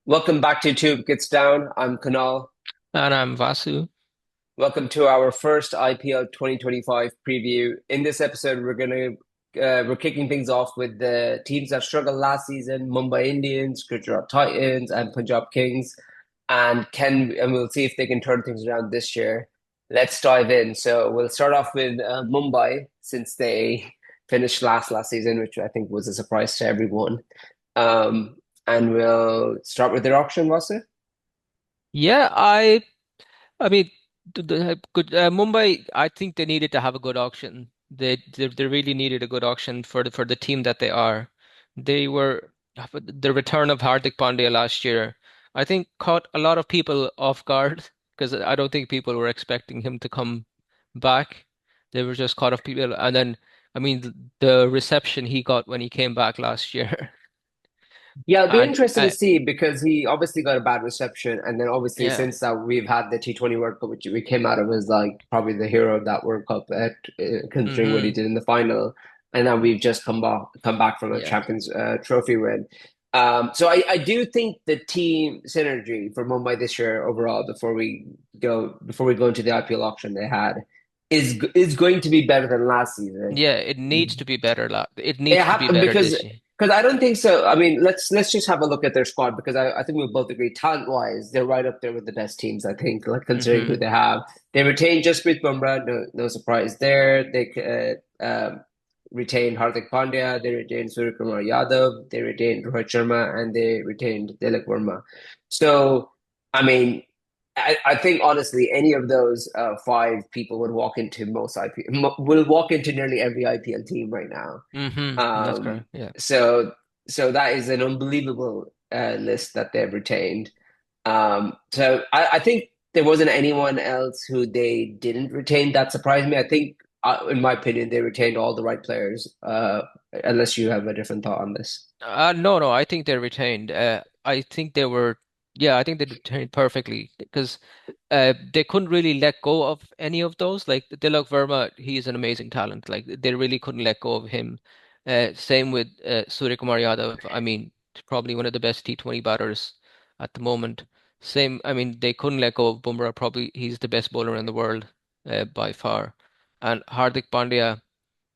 Welcome back to Tube Gets Down. I'm Kunal. And I'm Vasu. Welcome to our first IPL 2025 preview. In this episode, we're kicking things off with the teams that struggled last season: Mumbai Indians, Gujarat Titans, and Punjab Kings. And we'll see if they can turn things around this year. Let's dive in. So we'll start off with Mumbai, since they finished last season, which I think was a surprise to everyone. Um, and we'll start with their auction, Vasu. Yeah, I mean, good Mumbai. I think they needed to have a good auction. They really needed a good auction for the team that they are. They were the return of Hardik Pandya last year. I think caught a lot of people off guard because I don't think people were expecting him to come back. They were just caught off people, and then I mean the reception he got when he came back last year, Yeah, it'll be and interesting to see because he obviously got a bad reception, and then obviously yeah. since that we've had the T20 World Cup, which we came out of as like probably the hero of that World Cup, considering what he Hmm. did in the final, and now we've just come back from a Yeah. Champions Trophy win. So I do think the team synergy for Mumbai this year overall, before we go into the IPL auction they had, is going to be better than last season. Yeah, it needs to be better. It It needs to be happened better because this year. I don't think so. I mean, let's just have a look at their squad because I think we both agree talent wise they're right up there with the best teams. I think like considering who Hmm. they have, they retained Jasprit Bumrah, no surprise there. They retained Hardik Pandya, they retained Suryakumar Yadav, they retained Rohit Sharma, and they retained Tilak Verma. So I mean, I think honestly, any of those five people would walk into most IPL will walk into nearly every IPL team right now. That's Um, correct. Yeah. so so that is an unbelievable list that they've retained. So I think there wasn't anyone else who they didn't retain that surprised me. I think, in my opinion, they retained all the right players. Unless you have a different thought on this. No, I think they retained. I think they were, yeah, I think they retained perfectly because they couldn't really let go of any of those. Like Tilak Verma, he's an amazing talent. Like they really couldn't let go of him. Same with Suryakumar Yadav. I mean, probably one of the best T20 batters at the moment. Same, I mean, they couldn't let go of Bumrah. Probably he's the best bowler in the world by far. And Hardik Pandya.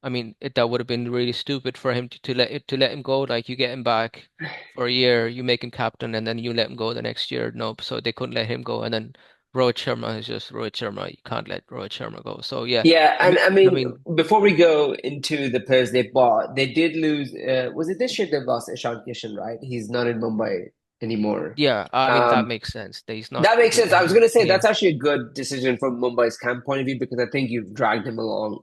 I mean, that would have been really stupid for him to let him go. Like you get him back for a year, you make him captain, and then you let him go the next year. Nope. So they couldn't let him go. And then Rohit Sharma is just Rohit Sharma. You can't let Rohit Sharma go. So yeah, Yeah, I and mean, I I mean, mean, before we go into the players they bought, they did lose. Was it this year they lost Ishan Kishan, right? He's not in Mumbai anymore. yeah, I mean that Um, makes sense. That he's not. that makes sense. I was going to say Yeah, that's actually a good decision from Mumbai's camp point of view because I think you've dragged him along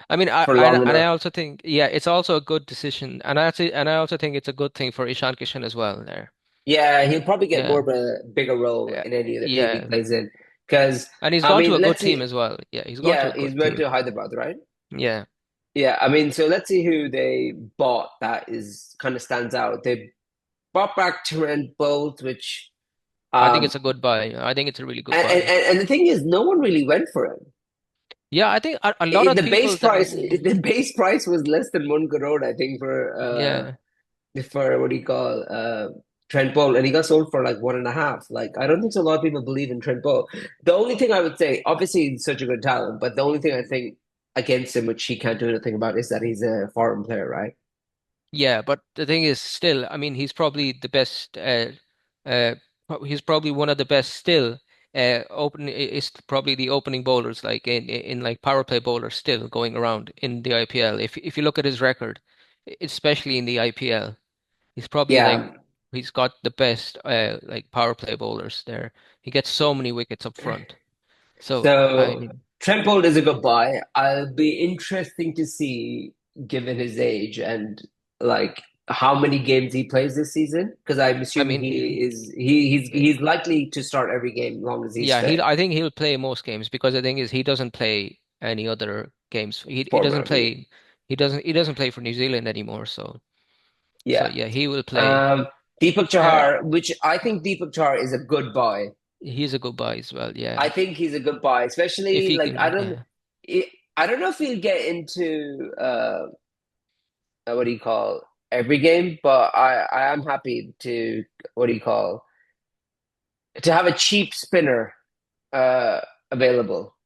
I mean, for long and I enough. also think yeah, it's also a good decision, and I also think it's a good thing for Ishan Kishan as well. There, Yeah, he'll probably get more yeah, of a bigger role yeah, in any of the team he yeah, plays in. Because and he's I gone to mean, a good let's team see. as well. Yeah, he's gone to Yeah, a he's good went team. to Hyderabad, right? Yeah. Yeah, I mean, so let's see who they bought that is kind of stands out. They brought back Trent Bolt, which I think um it's a good buy. I think it's a really good and, and buy. and the thing is, no one really went for him. Yeah, I think a lot of The people base that price, the base price was less than 1 crore, I think, yeah. for what do you call Trent Bolt, and he got sold for like one and a half. Like I don't think so a lot of people believe in Trent Bolt. The only thing I would say, obviously, he's such a good talent, but the only thing I think against him, which he can't do anything about, is that he's a foreign player, right? Yeah, but the thing is still, I mean, he's probably the best uh he's probably one of the best still. Is probably the opening bowlers like in like power play bowlers still going around in the IPL. If you look at his record, especially in the IPL, he's probably like Yeah. he's got the best like power play bowlers there. He gets so many wickets up front. So I So mean, Trent Bolt is a good buy. I'll be interesting to see, given his age and like how many games he plays this season, because I'm I assuming mean, he's likely to start every game as long as he's yeah, fit I think he'll play most games because the thing is he doesn't play any other games. He doesn't format. Yeah. play he doesn't play for New Zealand anymore. So Yeah. yeah, he will play. Um, Deepak Uh, Chahar, which I think Deepak Chahar is a good buy. he's a good buy as well. I Yeah, think he's a good buy, if especially he like can, yeah. I don't know if he'll get into what do you call every game, but I am happy to what do you call? to have a cheap spinner uh available.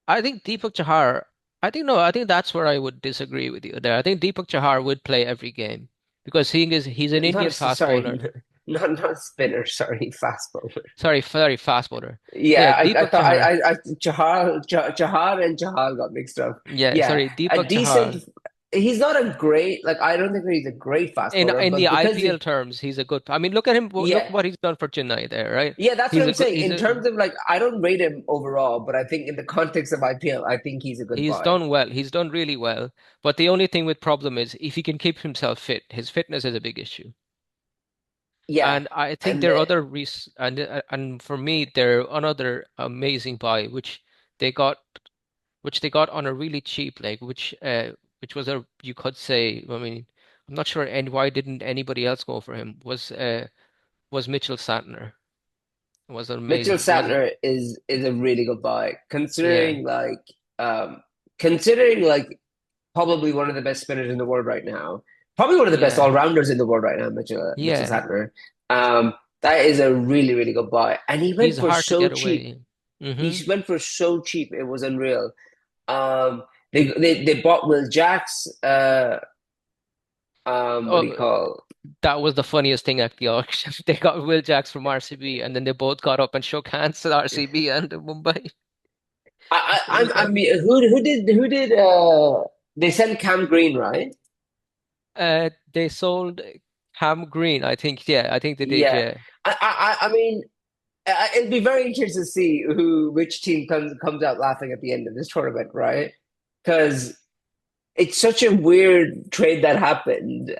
I think Deepak Chahar. I think no. I think that's where I would disagree with you there. I think Deepak Chahar would play every game because he's an Not a Indian fast sorry, bowler. not a spinner. Sorry, fast bowler. Sorry, fast bowler. Yeah, Yeah, I Deepak thought Chahar. I Chahar and Chahal got mixed up. Yeah, Yeah, sorry, a Deepak decent. Chahar. He's not a great like. I don't think he's a great fast bowler, In the but because IPL terms, he's a good. I mean, look at him. Look yeah, what he's done for Chennai there, right? yeah, that's what He's a I'm good. saying. In terms of like, I don't rate him overall, but I think in the context of IPL, I think he's a good He's buy. done well. He's done really well. But the only thing with problem is if he can keep himself fit, his fitness is a big issue. Yeah, And I think and there are other and for me, they're another amazing buy, they got, which they got on a really cheap, like which was a you could say. I mean, I'm not sure, and why didn't anybody else go for him? Was Mitchell Santner? Was an Mitchell amazing. Santner is a really good buy, Yeah, um considering like probably one of the best spinners in the world right now. Probably one of the best yeah, all rounders in the world right now, Mitchell yeah. Santner. That is a really really good buy, and he He's went for hard to so get cheap. away. He Hmm. went for so cheap, it was unreal. They bought Will Jacks. What do you Oh, call? that was the funniest thing at the auction. They got Will Jacks from RCB, and then they both got up and shook hands at RCB and Mumbai. It was I that. mean, who did? They sent Cam Green, right? They sold Ham Green. I think. Yeah, I think they did. Yeah. Yeah, I mean, it'd be very interesting to see which team comes out laughing at the end of this tournament, right? Because it's such a weird trade that happened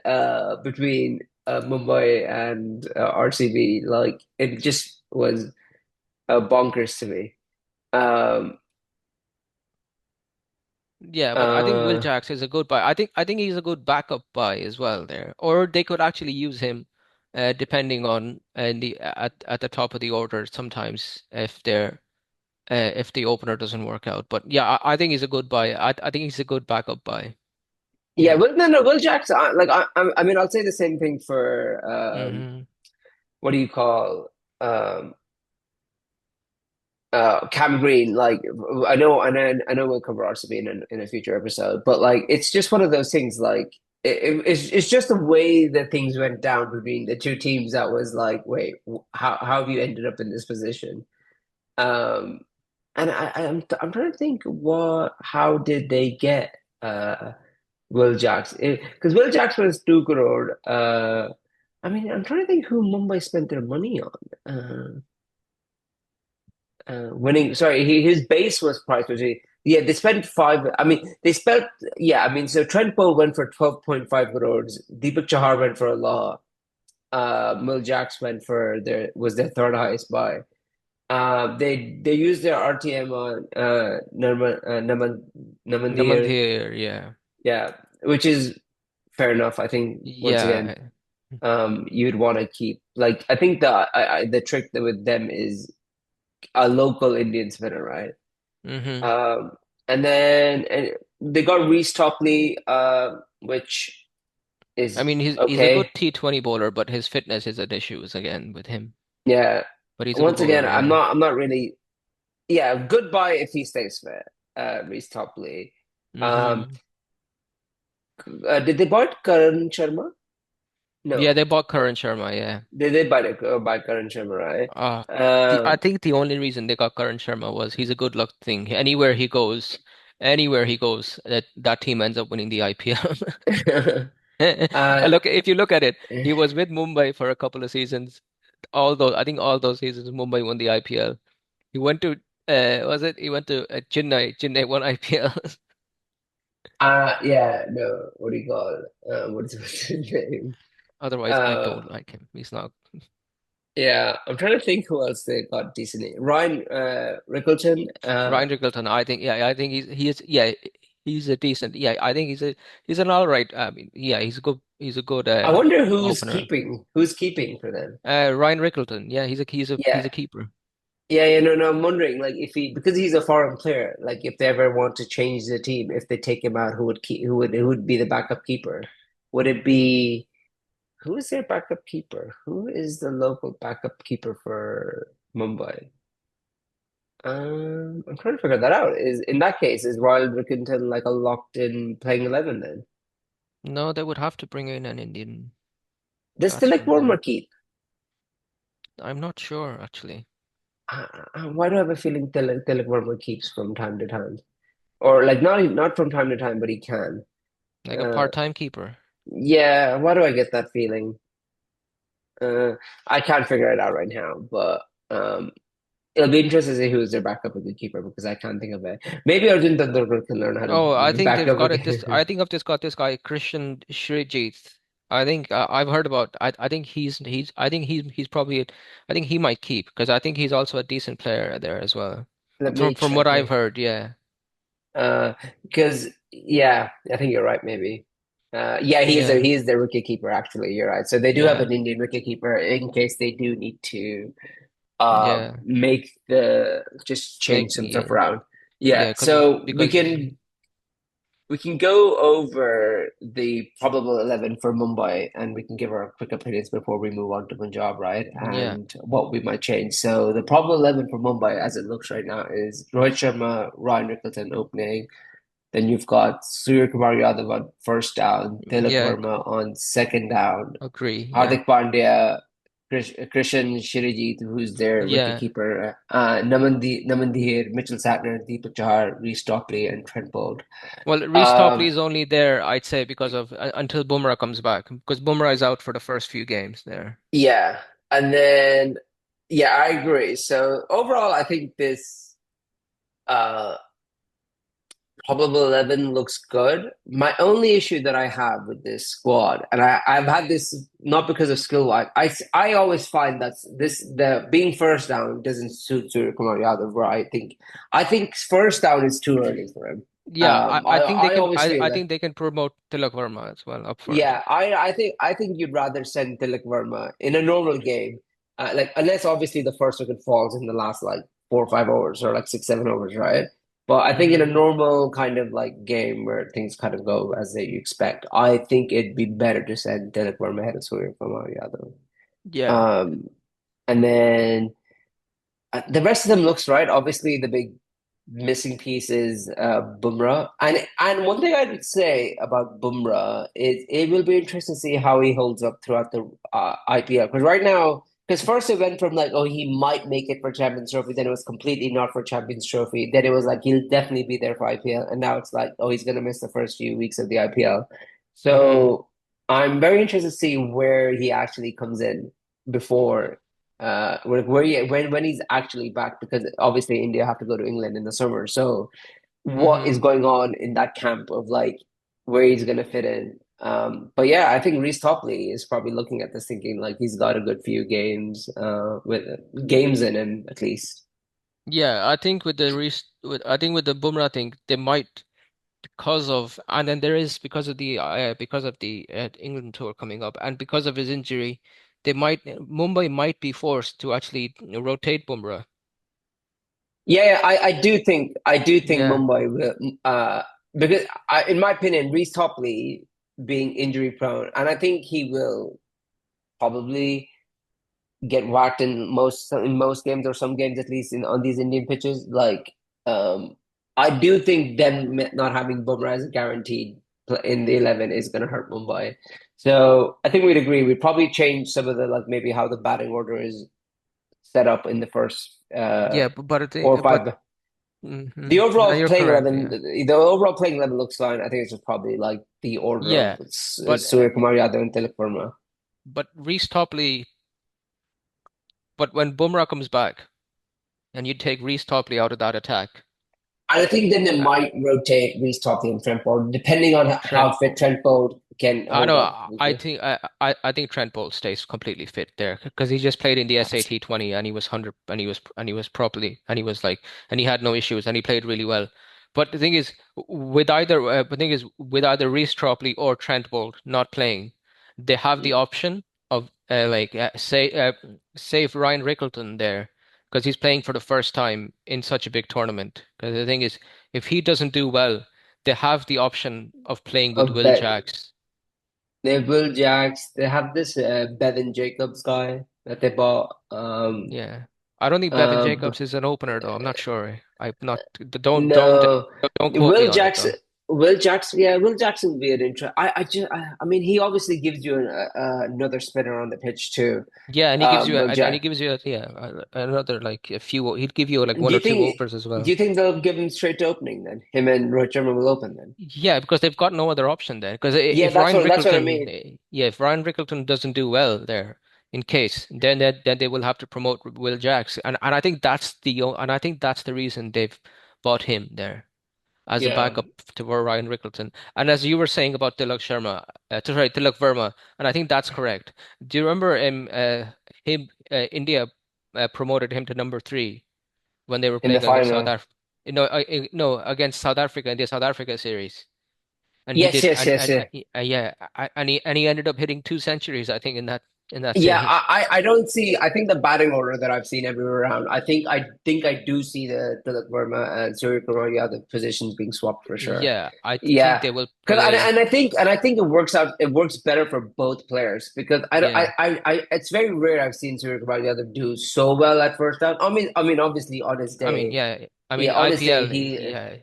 between Mumbai and RCB. Like it just was bonkers to me. Um, yeah. But I think Will uh, Jacks is a good buy. I think he's a good backup buy as well there. Or they could actually use him, depending on the at the top of the order sometimes if the opener doesn't work out. But yeah, I think he's a good buy. I think he's a good backup buy. yeah, Yeah. well, no, Will Jackson. I mean, I'll say the same thing for Hmm. what do you call um, Cam Green. Like, I know we'll cover RCB in a future episode, but like, it's just one of those things. Like, it's just the way that things went down between the two teams that was like, wait, how have you ended up in this position? Um, and I'm trying to think how did they get Will Jacks? Because Will Jacks was 2 crore. I mean, I'm trying to think who Mumbai spent their money on. Winning. Sorry, his base was price was yeah. They spent five. I mean, they spent yeah. I mean, so Trent Bolt went for 12.5 crores. Deepak Chahar went for a lot. Will Jacks went for their third highest buy. They used their RTM on Naman Namanthir, yeah. yeah, which is fair enough. I think once again, Yeah. you'd want to keep like I think the trick with them is a local Indian spinner, right? Hmm. Um, and they got Reese Topley, which I is mean, he's a good okay. T20 bowler, but his fitness is an issue again with him. Yeah. But he's a good Once again, bowler, yeah. I'm not really yeah, goodbye if he stays fit. Reese Topley. Um, Hmm. did they buy Karan Sharma? Yeah, No. they bought Karan Sharma, yeah. They did buy Karan Sharma, right? Uh I Um, think the only reason they got Karan Sharma was he's a good luck thing. Anywhere he goes, that team ends up winning the IPL. uh, Look, if you look at it, he was with Mumbai for a couple of seasons. I think all those seasons Mumbai won the IPL. He went to was it? He went to Chennai. Chennai won IPL. yeah, no, what do you call it? What's his name? Otherwise, I Uh, don't like him. He's not. yeah, I'm trying to think who else they got decently. Ryan Rickleton. Ryan Rickleton, I think, yeah, I think yeah, he's a decent, yeah, I think he's an all right. I mean, yeah, he's a good I wonder opener. who's keeping for them. Ryan Rickleton, yeah, he's Yeah, a keeper. yeah, no, I'm wondering like if he because he's a foreign player, like if they ever want to change the team, if they take him out, who would be the backup keeper? Would it be? Who is their backup keeper? Who is the local backup keeper for Mumbai? I'm trying to figure that out. Is in that case, is Royal Rickenton like a locked in playing 11 then? No, they would have to bring in an Indian Does Tilak batsman Warmer there. keep? I'm not sure actually. Why do I have a feeling Tilak Warmer keeps from time to time? Or like not from time to time, but he can. Like a Uh, part-time keeper. yeah, why do I get that feeling? Uh, I can't figure it out right now, but it'll be interesting to see who's their backup wicketkeeper because I can't think of it. Maybe Arjun Tendulkar can learn how to Oh, I think back they've up got it. This wicket. I think I've just got this guy Christian Shrijit. I think I've heard about. I think he's. I think he's probably. I think he might keep because I think he's also a decent player there as well. Let From me from what check I've it. heard, yeah, Because yeah, I think you're right. Maybe. Yeah, yeah, he is the wicket keeper. Actually, you're right. So they do have yeah, an Indian wicket keeper in case they do need to yeah. make the just Make change some stuff yeah, around. yeah, Yeah, so because we can go over the probable 11 for Mumbai and we can give our quick opinions before we move on to Punjab, right? yeah, And what we might change. So the probable 11 for Mumbai as it looks right now is Rohit Sharma, Ryan Rickelton opening. Then you've got Surya Kumar Yadav on first down, Tilak yeah. Verma on second down, Agree. Yeah, Hardik Pandya, Krishan Shirijit, who's their yeah. wicketkeeper, Naman Dhir, Mitchell Satner, Deepak Chahar, Reece Topley, and Trent Bolt. Well, Reece Topley Um, is only there, I'd say, because of until Bumrah comes back, because Bumrah is out for the first few games there. yeah, and then yeah, I agree. So overall, I think this uh probable 11 looks good. My only issue that I have with this squad, and I've had this not because of skill wise, I always find that the being first down doesn't suit Surya Kumar Yadav, where I think first down is too early for him. Yeah, I think they I can. always feel I that. think they can promote Tilak Verma as well up front. Yeah, I think you'd rather send Tilak Verma in a normal game, like unless obviously the first wicket falls in the last like 4 or 5 overs or like 6 7 overs, right? But I think in a Hmm. normal kind of like game where things kind of go as they you expect, I think it'd be better to send Tilak Verma ahead of Surya Kumar Yadav. Yeah. Um, and then the rest of them looks right. Obviously, the big missing piece is Bumrah. And one thing I would say about Bumrah is it will be interesting to see how he holds up throughout the IPL. Because right now, because first it went from like, oh, he might make it for Champions Trophy, then it was completely not for Champions Trophy. Then it was like he'll definitely be there for IPL, and now it's like, oh, he's gonna miss the first few weeks of the IPL. Hmm. So I'm very interested to see where he actually comes in before when he's actually back because obviously India have to go to England in the summer. So what is Hmm. going on in that camp of like where he's gonna fit in? But yeah, I think Reece Topley is probably looking at this thinking like he's got a good few games with games in him at least. Yeah, I think with the I think with the Bumrah thing, they might because of and then there is because of the England tour coming up and because of his injury, they might Mumbai might be forced to actually rotate Bumrah. Yeah, I do think Yeah. Mumbai will because in my opinion, Reece Topley being injury prone, and I think he will probably get whacked in most games or some games at least in on these Indian pitches. Like I do think them not having Bumrah as a guaranteed in the 11 is going to hurt Mumbai. So I think we'd agree. We'd probably change some of the like maybe how the batting order is set up in the first Yeah, but I four or think but five. hmm The no, overall you're playing correct. 11, Yeah. the overall playing 11 looks fine. I think it's just probably like the order of Yeah. But Surya Kumar Yadav and Tilak Verma. Reece Topley, but when Bumrah comes back and you take Reece Topley out of that attack, And I think then they uh, might rotate Reece Topley and Trent Bolt, depending on how Trent. fit Trent Bolt can I hold know. up. I think Trent Bolt stays completely fit there because he just played in the SAT 20 and he was 100 and he was properly and he was like and he had no issues and he played really well. But the thing is with either Reece Topley or Trent Bolt not playing, they have the option of save Ryan Rickleton there because he's playing for the first time in such a big tournament. Because the thing is, if he doesn't do well, they have the option of playing with Of Will bet Jacks. They have Will Jacks. They have this Bevan Jacobs guy that they bought. Yeah. I don't think Bevan Um, Jacobs is an opener though. I'm not sure. I'm not. no, Don't quote me Will on it Jackson. though. Will Jackson, yeah, Will Jackson would be an interest. I mean, he obviously gives you another spinner on the pitch too. Yeah, and he gives you Will and he Jack. gives you another like a few. He'd give you like Do one you or two think? overs as Do well. you think they'll give him straight to opening then? Him and Roy Sherman will open then. Yeah, because they've got no other option there. Because Yeah, if that's what I mean. Yeah, if Ryan Rickleton doesn't do well there, in case, then they will have to promote Will Jacks, and I think and I think that's the reason they've bought him there as a Yeah, backup to Ryan Rickleton. And as you were saying about Tilak Verma, and I think that's correct. Do you remember India promoted him to number three when they were in the playing against South final. Africa? No, against South Africa in the South Africa series. And he Yes, did, yes, yes, yes. yeah, and he ended up hitting two centuries, I think, in that Yeah, series. I don't see. I think the batting order that I've seen everywhere around. I do see the Tilak Verma and Surya Kumar the positions being swapped for sure. Yeah, I think Yeah, they will because play. and I think it works out. It works better for both players because Yeah, it's very rare I've seen Surya Kumar do so well at first down. I mean, obviously on his I mean, day, yeah, I yeah, mean on his day IPL, he yeah,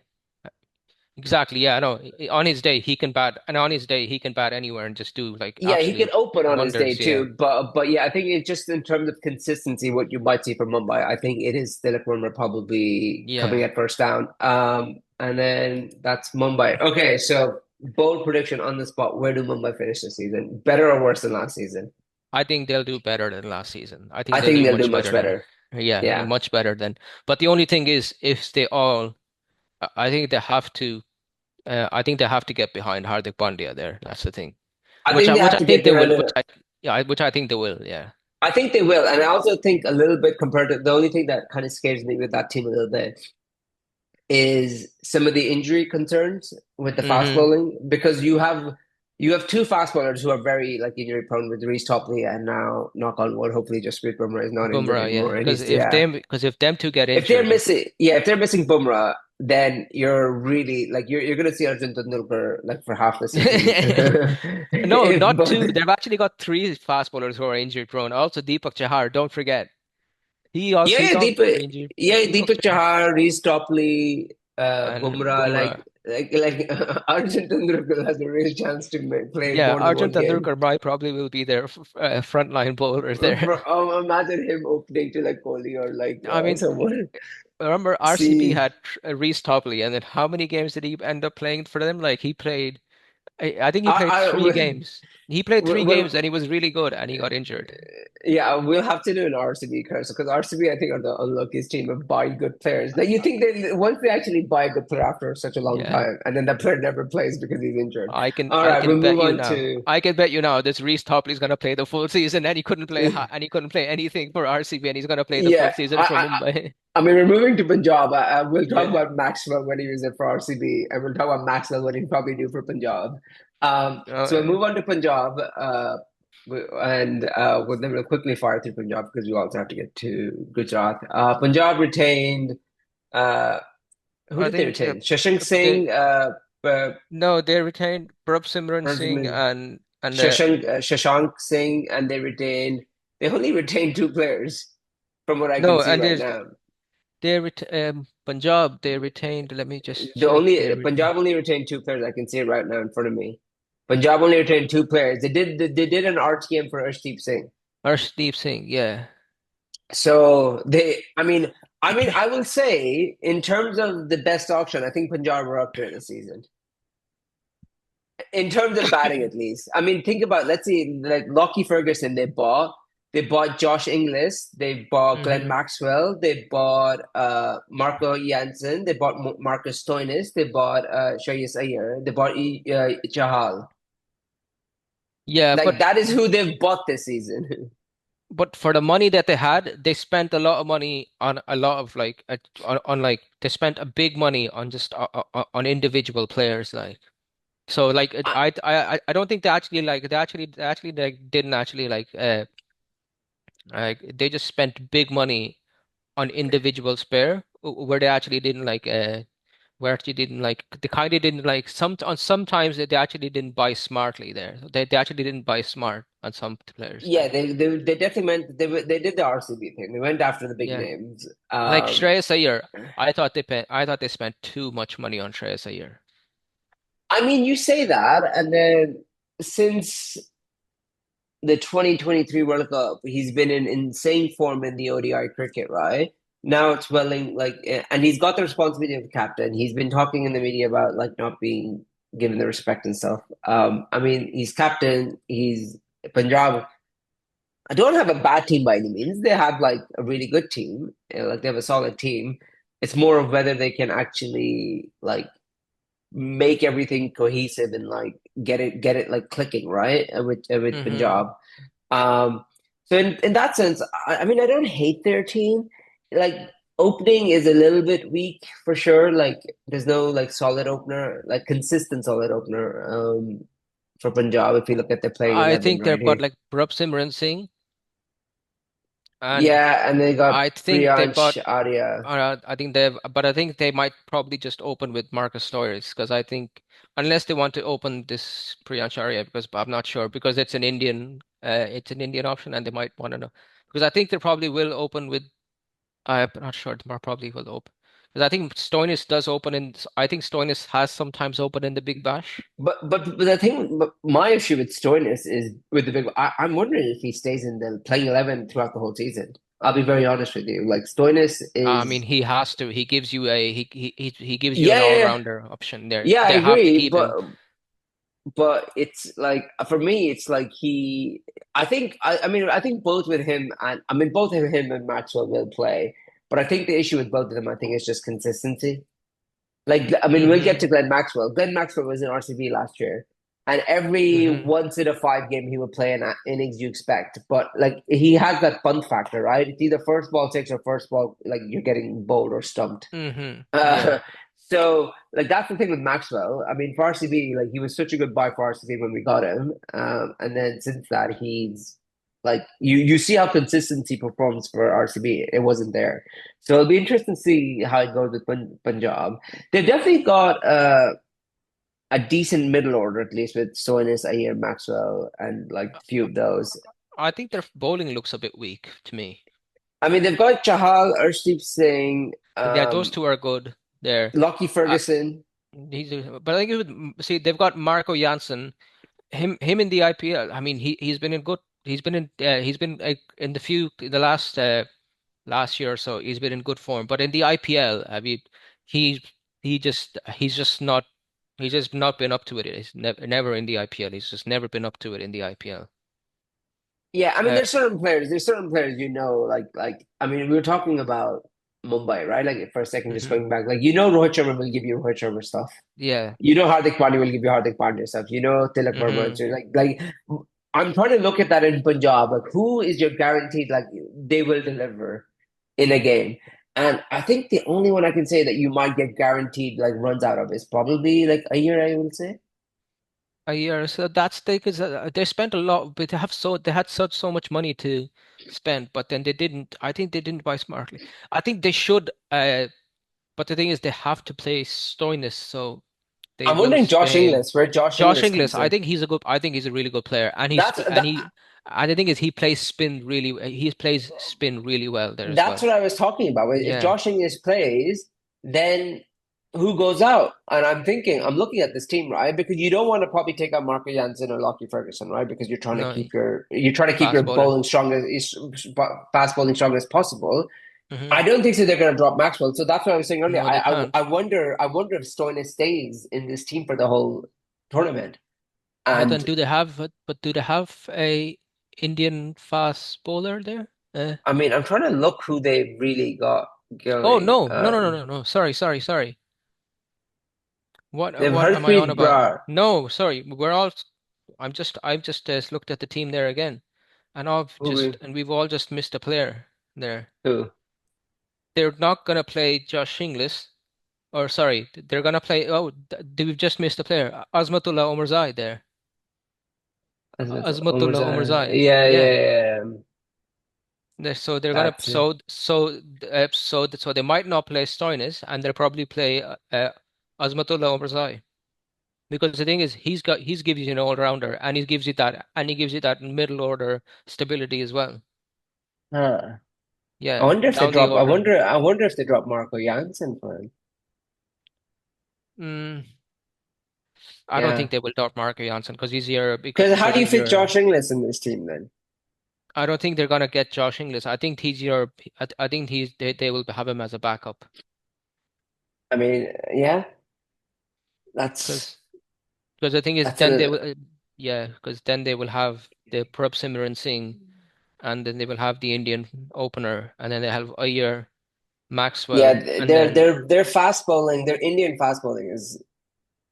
exactly. Yeah, I know. On his day, he can bat, and on his day, he can bat anywhere and just do like Yeah, he could absolute open on his day wonders. Yeah, too, but yeah, I think it just in terms of consistency, what you might see from Mumbai, I think it is Tilak Varma probably coming yeah. at first down. And then that's Mumbai. Okay, so bold prediction on the spot. Where do Mumbai finish this season? Better or worse than last season? I think they'll do better than last season. I think I they'll think do they'll do much much better than, better. yeah, Yeah, much better than. But the only thing is, if they all, I think they have to. I think they have to get behind Hardik Pandya there. That's the thing. I think they Which have I to think get they behind will. it. Which I think they will. Yeah. I think they will, and I also think a little bit compared to the only thing that kind of scares me with that team a little bit is some of the injury concerns with the fast Hmm. bowling because you have two fast bowlers who are very like injury prone with Reece Topley and now knock on wood, hopefully just Jashpreet Bumrah is not injured Bumrah, yeah. anymore and he's yeah. Because if them two get injured, If they're missing Bumrah, then you're really like you're gonna see Arjun Tendulkar like for half the season. no, If not but two. They've actually got three fast bowlers who are injury prone. Also, Deepak Chahar. Don't forget, he's also injury. Deepak Deepak Chahar Chahar, Reece Topley, and Bumrah, Bumrah. like Arjun Tendulkar has a real chance to play Yeah, more than Arjun one game. Tendulkar probably will be their frontline bowler there. Imagine him opening to like Kohli or like I mean, someone. remember RCB See, had Reece Topley, and then how many games did he end up playing for them? Like he played, I think he played I three games. He played three well, games, and he was really good, and he got injured. yeah, we'll have to do an RCB curse because RCB, I think, are the unluckiest team of buying good players. Like you think they once they actually buy a good player after such a long Yeah, time, and then that player never plays because he's injured. All I right, can we'll bet move you on now. to. I can bet you now this Reece Topley's gonna play the full season, and and he couldn't play anything for RCB, and he's gonna play the full Yeah, season for Mumbai. I mean, we're moving to Punjab. We'll talk Yeah. about Maxwell when he was there for RCB, and we'll talk about Maxwell what he'd probably do for Punjab. So we'll Uh, move on to Punjab, and then we'll quickly fire through Punjab because we also have to get to Gujarat. Punjab retained. Uh, who I did they think retain? Shashank they Singh, uh, no, they retained Prabh Simran Singh and Shashank Singh, and they retained. They only retained two players, from what I can no, see and right now. Punjab they retained. Let me just The check. They only retained Punjab only retained two players. I can see it right now in front of me. Punjab only retained two players. They did an RTM for Arshdeep Singh. Arshdeep Singh. Yeah. So I will say in terms of the best auction, I think Punjab were up there this season. In terms of batting, at least. I mean, think about let's see, like Lockie Ferguson, they bought Josh Inglis, they bought Glenn Hmm. Maxwell, they bought Marco Jansen, they bought Marcus Stoinis, they bought Shreyas Iyer, they bought Chahal. Yeah, Like that is who they've bought this season. but for the money that they had, they spent a lot of money on a lot of on like they spent a big money on just on individual players like. So like I, I don't think they actually like didn't actually like they just spent big money on individual spare where they actually didn't where you didn't like they kind of didn't like sometimes they actually didn't buy smartly there. They actually didn't buy smart on some players Yeah, there. they definitely meant they did the RCB thing. They went after the big Yeah. names. Like Shreyas Iyer, I thought they spent too much money on Shreyas Iyer. I mean, you say that, and then since the 2023 World Cup, he's been in insane form in the ODI cricket, right? Now it's welling like, and he's got the responsibility of captain. He's been talking in the media about like not being given the respect and stuff. I mean, he's captain. He's Punjab. I don't have a bad team by any means. They have like a really good team. Like they have a solid team. It's more of whether they can actually like make everything cohesive and like get it like clicking right with Hmm. Punjab. Um, so in that sense, I mean, I don't hate their team. Like opening is a little bit weak for sure. Like there's no like solid opener, like consistent solid opener for Punjab. If you look at the playing I 11 think right they've got here, like Prabh Simran Singh, and yeah, and they got I think they've got Priyansh Arya. I think but I think they might probably just open with Marcus Stoinis because I think unless they want to open this Priyansh Arya because I'm not sure because it's an Indian option and they might want to know because I think they probably will open with I'm not sure they probably will open because I think Stoinis does open in I think Stoinis has sometimes opened in the Big Bash. But the thing, but my issue with Stoinis is with the big. I'm wondering if he stays in the playing 11 throughout the whole season. I'll be very honest with you. Like Stoinis I mean, is, he has to. He gives you a he gives you an yeah, yeah, yeah, all-rounder option there. yeah. I They have to agree, keep him. but it's like for me, it's like he. I mean I think both with him and I mean both of him and Maxwell will play, but I think the issue with both of them I think is just consistency. Like, I mean, we'll get Hmm. to Glenn Maxwell. Glenn Maxwell was in RCB last year, and every Hmm. once in a five game he would play an innings you expect. But like he has that fun factor, right? It's either first ball six or first ball like you're getting bowled or stumped. Hmm. Yeah. Uh, so like that's the thing with Maxwell. I mean, for RCB, like he was such a good buy for RCB when we got him, and then since that he's like you see how consistent he performs for RCB. It wasn't there, so it'll be interesting to see how it goes with Punjab. They've definitely got a decent middle order at least with Soines, Ayer, Maxwell, and like a few of those. I think their bowling looks a bit weak to me. I mean, they've got Chahal, Arshdeep Singh, Yeah, those two are good there. Lockie Uh, Ferguson. but I think it would see they've got Marco Janssen. Him in the IPL. I mean, he's been in good. He's been in the last year or so. He's been in good form. But in the IPL, I mean, he he's just not been up to it. He's never in the IPL. He's just never been up to it in the IPL. Yeah, I mean, Uh, there's certain players. There's certain players like. I mean, we were talking about Mumbai, right? Like for a second, just mhm. going back, like you know, Rohit Sharma will give you Rohit Sharma stuff. Yeah. You know, Hardik Pandya will give you Hardik Pandya stuff. You know, Tilak Verma. Hmm. So like I'm trying to look at that in Punjab. Like, who is your guaranteed like they will deliver in a game? And I think the only one I can say that you might get guaranteed like runs out of is probably like a year. I would say. A year. So that's because they spent a lot, but they had so much money to spend, but then they didn't. I think they didn't buy smartly. I think they should. But the thing is, they have to play Stoinis, so they I'm will wondering Josh stay. Inglis, where Josh Josh Inglis Inglis, comes in. I think he's a really good player, and That's that. and the thing is, he plays spin really well there as That's well. what I was talking about. If Yeah. Josh Ingles plays, then who goes out? And I'm thinking, I'm looking at this team, right? Because you don't want to probably take out Marco Jansen or Lockie Ferguson, right? Because No, you're trying to keep your fast bowler. bowling strong as fast bowling strong as possible. Hmm. I don't think so. They're going to drop Maxwell. So that's what I was saying earlier. No, they I can't. wonder if Stoinis stays in this team for the whole tournament. But then And do they have a Indian fast bowler there? I mean, I'm trying to look who they really got Oh going. no, no, no, no, no, no. Sorry. They've What am I on Harpreet about? Brar. No, sorry. I've just looked at the team there again, and we've all just missed a player there. Who? They're not gonna play Josh Inglis, or sorry, they're gonna play. Oh, we've just missed a player. Azmatullah Omarzai there. Azmatullah Omarzai. Yeah, Yeah. yeah, yeah. So they're That's so they might not play Stoinis, and they'll probably play. Azmatullah Omarzai. Because the thing is, he's gives you an all rounder, and he gives you that middle order stability as well. Huh. I Yeah, wonder if they down the drop. I order. wonder. I wonder if they drop Marco Jansen for him. Mm, I don't Yeah. think they will drop Marco Janssen because he's your Because how because do you he's fit your. Josh Inglis in this team then? I don't think they're gonna get Josh Inglis. I think he's your. I think they will have him as a backup I mean, yeah, that's because the thing is that's then they a will yeah because then they will have the Prab Simran Singh and then they will have the Indian opener and then they have Iyer, Maxwell yeah. and then Their fast bowling, their Indian fast bowling is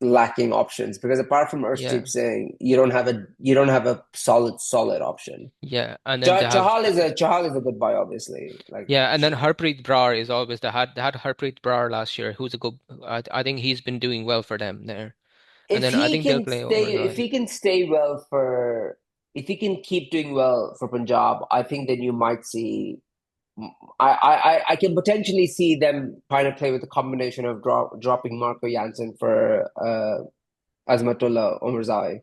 lacking options because apart from yeah Arshdeep Singh, you don't have a solid option. yeah and then they have Chahal is a good buy, obviously. Like, yeah and then Harpreet Brar is always they had Harpreet Brar last year who's a good I think he's been doing well for them there and then I think they'll play if Omarzai. he can stay well for if he can keep doing well for Punjab, I think then you might see. I can potentially see them trying to play with a combination of dropping Marco Jansen for Azmatullah Omarzai,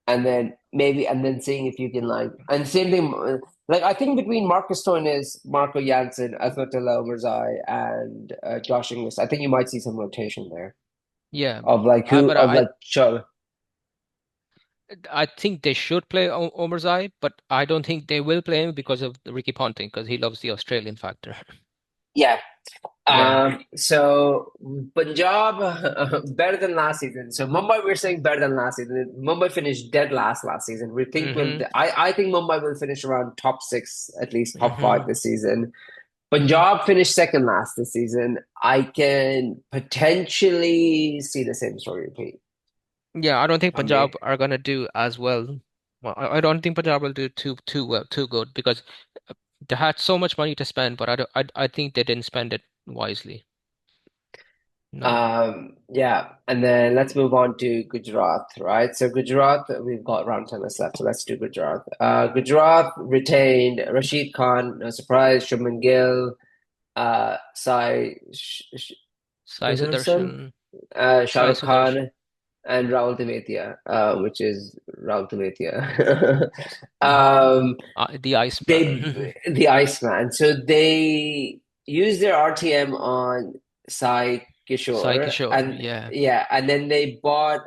and then seeing if you can and same thing I think between Marcus Stoinis, Marco Jansen, Azmatullah Omarzai, and Josh Inglis, I think you might see some rotation there Yeah, of like I, who but of I like Chul. I think they should play Omarzai, but I don't think they will play him because of Ricky Ponting, because he loves the Australian factor. Yeah. Yeah. So Punjab better than last season. So Mumbai, we're saying better than last season. Mumbai finished dead last season. We think will Mm-hmm. I think Mumbai will finish around top six, at least top five Mm-hmm. this season. Mm-hmm. Punjab finished second last this season. I can potentially see the same story repeat Yeah, I don't think from me. Punjab are gonna do as well. Well, I don't think Punjab will do too well, too good because they had so much money to spend, but I think they didn't spend it wisely. No. Yeah, and then let's move on to Gujarat, right? So Gujarat, we've got round tennis left, so let's do Gujarat. Gujarat retained Rashid Khan, no surprise, Shubman Gill, Sai Sai Sudarshan, Sudarshan, Shah Sai Rukh Sudarshan. Khan, and Rahul Tewatia, which is Rahul Tewatia. The They Iceman. the Iceman. So they used their RTM on Sai Sai Kishore, Kishore, and yeah. yeah, and then they bought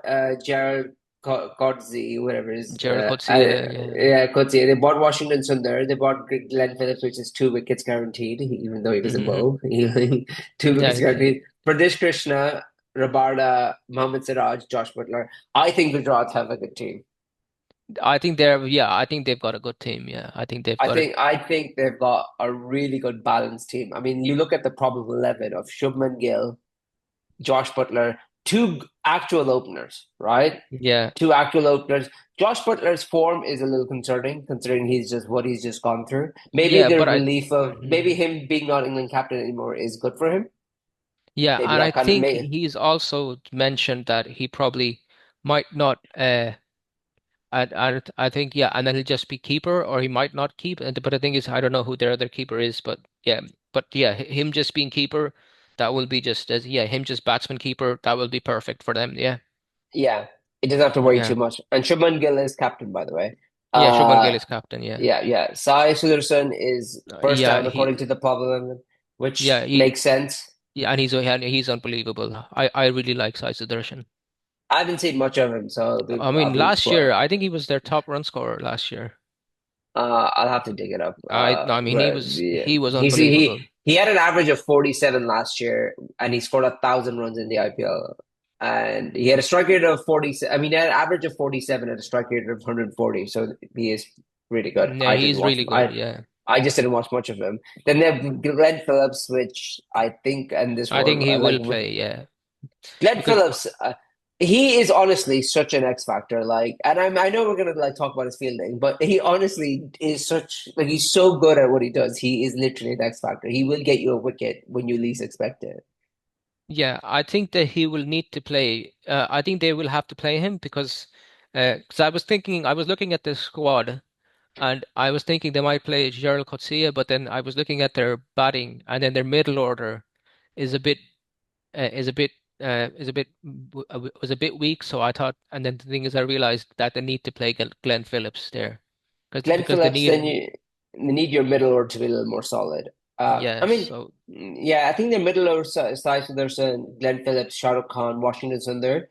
Gerald Coetzee, whatever it is, Gerald Coetzee, yeah. yeah, Coetzee. They bought Washington Sundar. They bought Glenn Phillips, which is 2 wickets guaranteed, even though he doesn't Mm-hmm. bowl. 2 wickets Yeah, guaranteed. Pradesh Krishna, Rabada, Mohammad Siraj, Josh Butler. I think Gujarat have a good team. I think they've got a good team. Yeah, I think they've I got it. think I think they've got a really good balanced team. I mean, you look at the probable 11 of Shubman Gill, Josh Butler, two actual openers, right? Yeah, Two actual openers. Josh Butler's form is a little concerning, considering he's just gone through. Maybe yeah, the but relief of maybe mhm. him being not England captain anymore is good for him. Yeah, Maybe and I that kind of think may he's also mentioned that he probably might not. I think yeah, and then he'll just be keeper, or he might not keep. And but the thing is, I don't know who their other keeper is, but yeah, him just being keeper, that will be just as yeah, him just batsman keeper, that will be perfect for them. Yeah, yeah, it doesn't have to worry too yeah, much. And Shubman Gill is captain, by the way. yeah. Shubman Gill Uh is captain. Yeah, yeah. Sai Sudarshan is first yeah, down according to the problem, yeah, which he, makes sense. yeah, and he's unbelievable. I really like Sai Sudarshan. I haven't seen much of him, so I mean, I'll be last quite. year, I think he was their top run scorer last year. I'll have to dig it up. No, I mean, But yeah, he was he unbelievable. he had an average of 47 last year, and he scored 1,000 runs in the IPL. And he had a strike rate of 40. I mean, he had an average of 47 and a strike rate of 140. So he is really good. Yeah, he's really good. Yeah, I just didn't watch much of him. Then they have Glenn Phillips, which I think, and this I think war he like will play. Yeah, Glenn because Phillips, he is honestly such an X factor. And I know we're gonna talk about his fielding, but he honestly is such he's so good at what he does. He is literally an X factor. He will get you a wicket when you least expect it. yeah, I think that he will need to play. I think they will have to play him because I was thinking, I was looking at the squad and I was thinking they might play Gerald Coetzee, but then I was looking at their batting and then their middle order is a bit is a bit. is a bit was a bit weak. So I thought, and then the thing is, I realized that they need to play Glenn Phillips there Glenn because they Phillips, then need you need your middle order to be a little more solid. I yeah. mean, So yeah, I think their middle order side, so there's Glenn Phillips, Shah Rukh Khan, Washington Sundar.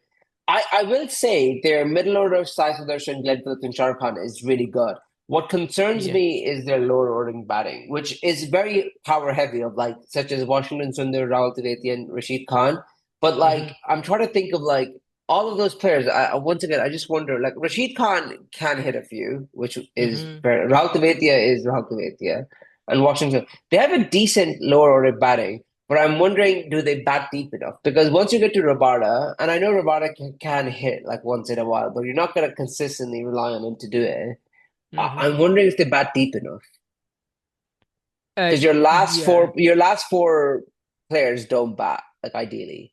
I will say their middle order side, so there's Glenn Phillips and Shah Rukh Khan is really good. What concerns yeah. me is their lower ordering batting, which is very power heavy of like such as Washington Sundar, Rahul Tewatia, and Rashid Khan. But Hmm. like I'm trying to think of like all of those players, once again, I just wonder. Like Rashid Khan can hit a few, which is Hmm. fair. Rahul Tewatia is Rahul Tewatia, and Washington. They have a decent lower order batting, but I'm wondering, do they bat deep enough? Because once you get to Rabada, and I know Rabada can hit like once in a while, but you're not going to consistently rely on him to do it. Hmm. I'm wondering if they bat deep enough. Because Yeah. your last four players don't bat like ideally.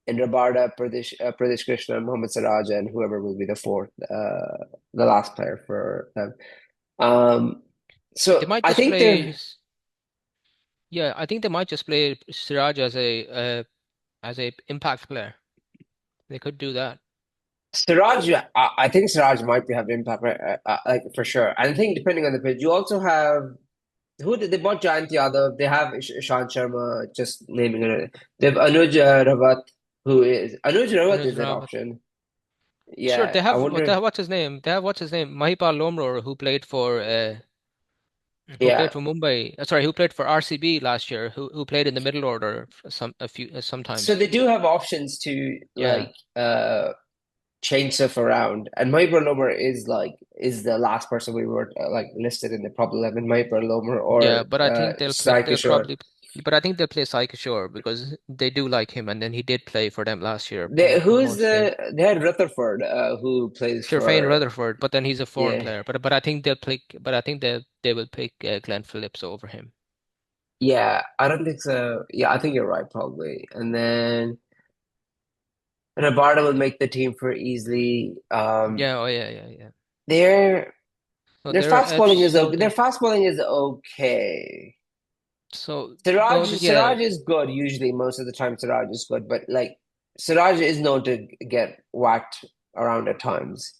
In Rabada, Pradesh Krishna, Mohammad Siraj, and whoever will be the fourth, the last player for them. Um, They so might I just think play. they're Yeah, I think they might just play Siraj as a impact player. They could do that. Siraj. I think Siraj might be have impact, right? Like for sure. And I think depending on the pitch, you also have who did they bought Jayant Yadav. They have Ishant Sharma. Just naming it. They have Anuj Rawat, who is Anuj Rawat Anuj is an Rawat. option. Sure, Yeah, I they wonder. have what's his name? They have what's his name? Mahipal Lomror, who Yeah, played for Mumbai. Sorry, who played for RCB last year? Who played in the middle order so sometimes. they do have options to Yeah, like change stuff around. And Mybur Lomer is the last person we were like listed in the top 11, Mybur Lomer yeah, or but I think Sai they'll Kishore. probably but I think they'll play Sai Kishore because they do like him, and then he did play for them last year Who's most games. they had Rutherford who plays Sherfane for Rutherford, but then he's a foreign yeah player. But I think they'll play. But I think they will pick Glenn Phillips over him. yeah I don't think so. Yeah, I think you're right probably. And then Rabada will make the team for easily. Yeah, oh yeah, yeah, yeah. Their So their they're fast bowling is okay. Their absolutely fast bowling is okay. so Siraj yeah. Siraj is good usually most of the time. Siraj is good, but like Siraj is known to get whacked around at times.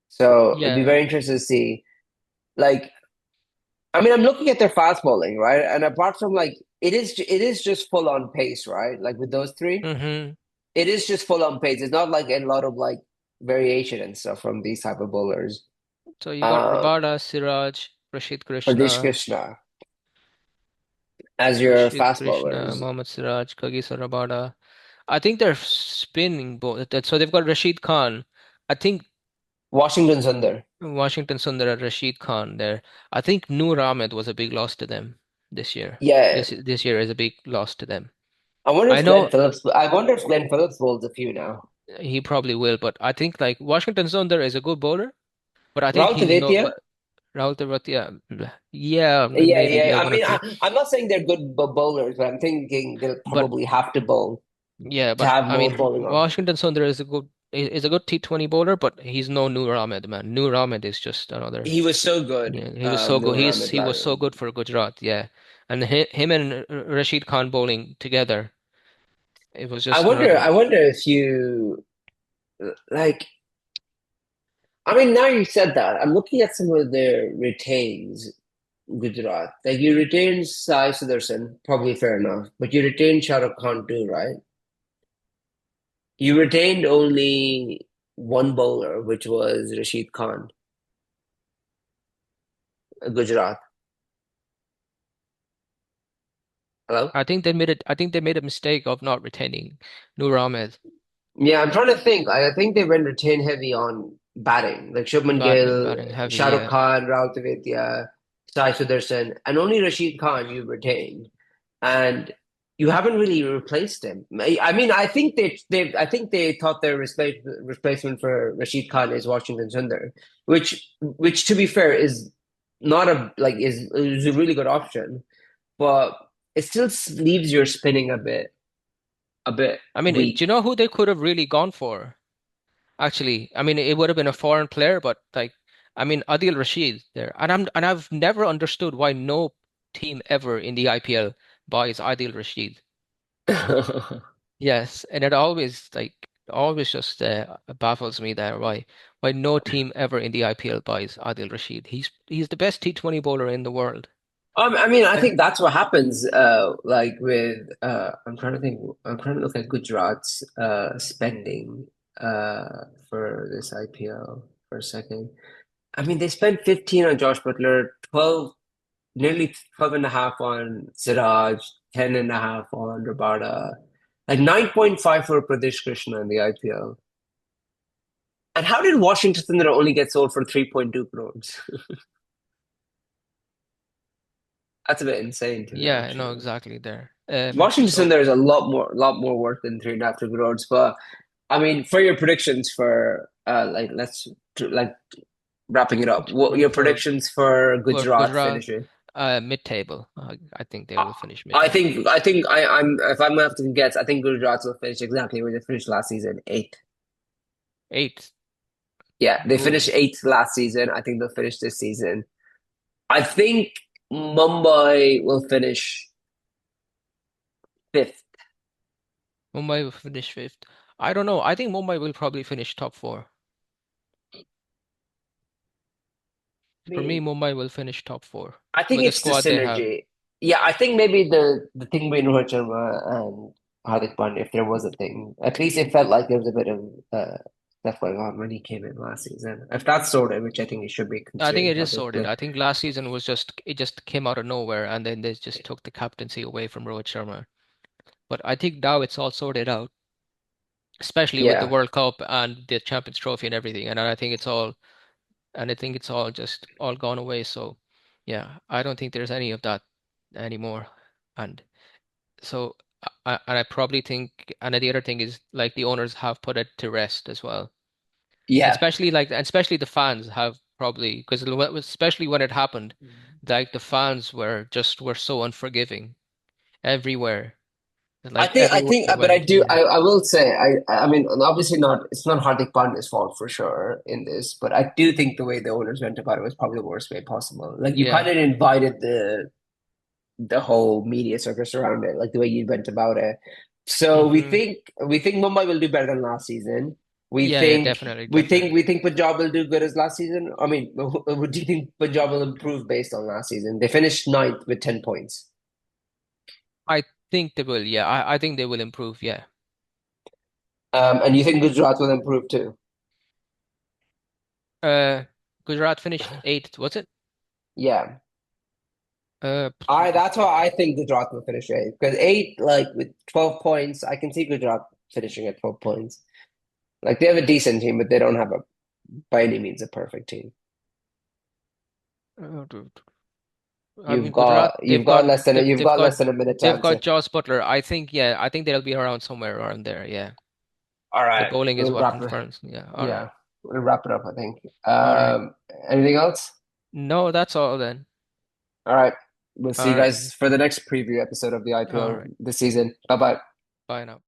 So it'd be Yeah. very interesting to see. Like, I mean, I'm looking at their fast bowling, right? And apart from like, it is just full on pace, right? Like with those three, Mm-hmm. it is just full on pace. It's not like a lot of like variation and stuff from these type of bowlers. So you got Um, Rabada, Siraj, Rashid Pradesh Krishna, Krishna as your fast bowlers. Mohammad Siraj, Kagisa Rabada. I think they're spinning both. So they've got Rashid Khan. I think Washington Sundar. Washington Sundar and Rashid Khan there. I think Noor Ahmed was a big loss to them this year. Yeah, This year is a big loss to them. I wonder I if Glenn know Phillips. I wonder if Glenn Phillips bowls a few now. he probably will, but I think like Washington Sundar is a good bowler, but I think Rahul he's not Tewatia. what Rahul Tewatia, yeah, Yeah, maybe yeah. yeah, I one or mean, two. I'm not saying they're good bowlers, but I'm thinking they'll But probably have to bowl yeah, to but have I more mean bowling on. Washington Sundar is a good T20 bowler, but he's no Noor Ahmed, man. Noor Ahmed is just another. He was so good, Yeah, he was so good. Noor Ahmed. He was so good for Gujarat, yeah. And him and Rashid Khan bowling together, it was I just wonder. another. I wonder if you like. I mean, now you said that. I'm looking at some of their retains, Gujarat. Like you retained Sai Sudarshan, probably fair enough, but you retained Shah Rukh Khan too, right? You retained only one bowler, which was Rashid Khan, Gujarat. Hello? I think they made a mistake of not retaining Noor Ahmed. Yeah, I'm trying to think. I think they went retain heavy on batting, like Shubman Gill, Batting heavy, Shah Rukh yeah. Khan, Rahul Tewatia, Sai Sudarshan, and only Rashid Khan you retained, and you haven't really replaced him. I mean, I think they thought their replacement for Rashid Khan is Washington Sundar, which to be fair is not a like is a really good option, but it still leaves your spinning a bit I mean, do weak. you know who they could have really gone for? Actually, I mean, it would have been a foreign player, but like, I mean, Adil Rashid there, and I've never understood why no team ever in the IPL buys Adil Rashid. Yes, and it always just baffles me that why no team ever in the IPL buys Adil Rashid. He's the best T20 bowler in the world. I mean, I And think that's what happens. Like with I'm trying to think. I'm trying to look at Gujarat's spending for this IPL for a second. I mean, they spent 15 on Josh Butler, 12, nearly 12 and a half on Siraj, 10 and a half on Rabada, like 9.5 for Pradesh Krishna in the IPL. And how did Washington Sundar only get sold for 3.2 crores? That's a bit insane to me, yeah, I know actually. exactly there. Washington So Sundar is a lot more worth than 3.5 crores. But I mean, for your predictions for like wrapping it up, what your for predictions for Gujarat Gujarat, finishing? mid-table. I think they I will finish I mid-table. think I think I'm if I'm gonna have to guess, I think Gujarat will finish exactly where they finished last season, eighth. Eighth. Yeah, they finished Oh, eighth last season. I think they'll finish this season. I think Mumbai will finish fifth. Mumbai will finish fifth. I don't know. I think Mumbai will probably finish top four. I For me, mean, Mumbai will finish top four I think with the it's the squad they have. synergy. Yeah, I think maybe the thing between Rohit Sharma and Hardik Pandya, if there was a thing, at least it felt like there was a bit of stuff going on when he came in last season. If that's sorted, which I think it should be I think considering it how is they sorted. play. I think last season was just it just came out of nowhere, and then they just took the captaincy away from Rohit Sharma. But I think now it's all sorted out, especially with the Yeah, World Cup and the Champions Trophy and everything. And I think it's all just all gone away. So, yeah, I don't think there's any of that anymore. And so, and I probably think, and the other thing is like the owners have put it to rest as well. yeah. Especially the fans have probably because especially when it happened, like the fans were so unforgiving everywhere. Like I everywhere think, they but I went, do, yeah. I will say, I mean, obviously not, it's not Hardik Pandya's fault for sure in this, but I do think the way the owners went about it was probably the worst way possible. Like you kind Yeah. of invited the whole media circus around it, like the way you went about it. So Hmm. we think Mumbai will do better than last season. Yeah, yeah, definitely, We definitely. think Punjab will do good as last season. I mean, do you think Punjab will improve based on last season? They finished ninth with 10 points. I think they will, yeah. I think they will improve, yeah. And you think Gujarat will improve too? Uh, Gujarat finished eighth, was it? Yeah. Uh, I That's why I think Gujarat will finish eighth because eight, like with 12 points, I can see Gujarat finishing at 12 points. Like they have a decent team, but they don't have a by any means a perfect team. uh, I mean, Gujarat, You've got less than a minute to they've got answer. Joss Butler. I think they'll be around somewhere around there. Yeah, All the right, bowling is we'll what wrap it. confirms. Yeah, all right, Yeah, we'll wrap it up. I think. all right. Anything else? No, that's all then. All right, we'll see All you right, guys for the next preview episode of the all IPL right. this season. Bye bye. Bye now.